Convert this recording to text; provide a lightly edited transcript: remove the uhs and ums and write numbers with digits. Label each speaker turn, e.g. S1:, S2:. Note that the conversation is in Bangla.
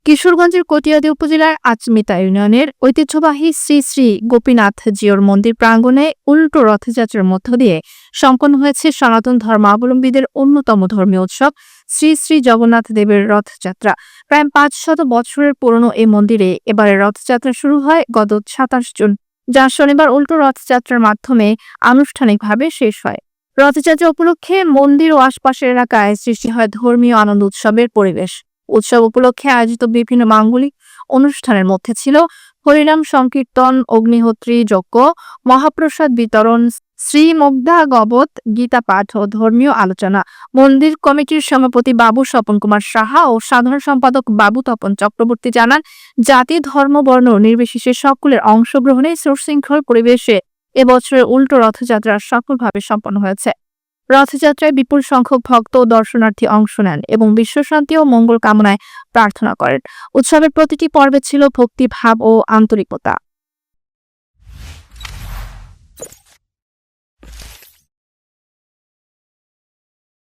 S1: কিশোরগঞ্জের কটিয়াদী উপজেলার আচমিতা ইউনিয়নের ঐতিহ্যবাহী শ্রী শ্রী গোপীনাথ জিউর মন্দির প্রাঙ্গণে উল্টো রথযাত্রার মধ্য দিয়ে সম্পন্ন হয়েছে সনাতন ধর্মাবলম্বীদের অন্যতম ধর্মীয় উৎসব শ্রী শ্রী জগন্নাথ দেবের রথযাত্রা। প্রায় ৫০০ বছরের পুরনো এই মন্দিরে এবারে রথযাত্রা শুরু হয় গত ২৭ জুন, যা শনিবার উল্টো রথযাত্রার মাধ্যমে আনুষ্ঠানিকভাবে শেষ হয়। রথযাত্রা উপলক্ষে মন্দির ও আশপাশের এলাকায় সৃষ্টি হয় ধর্মীয় আনন্দ উৎসবের পরিবেশ। উৎসব উপলক্ষে আয়োজিত বিভিন্ন মাঙ্গলিক অনুষ্ঠানের মধ্যে ছিল হরিনাম সংকীর্তন, অগ্নিহোত্রী যজ্ঞ, মহাপ্রসাদ বিতরণ, শ্রীমুগ্ধাগবত গীতা পাঠ ও ধর্মীয় আলোচনা। মন্দির কমিটির সভাপতি বাবু স্বপন কুমার সাহা ও সাধারণ সম্পাদক বাবু তপন চক্রবর্তী জানান, জাতি, ধর্ম, বর্ণ নির্বিশেষে সকলের অংশগ্রহণে সুশৃঙ্খল পরিবেশে এবছরের উল্টো রথযাত্রা সফলভাবে সম্পন্ন হয়েছে। রথযাত্রায় বিপুল সংখ্যক ভক্ত ও দর্শনার্থী অংশ নেন এবং বিশ্বশান্তি ও মঙ্গল কামনায় প্রার্থনা করেন। উৎসবের প্রতিটি পর্বে ছিল ভক্তিভাব ও আন্তরিকতা।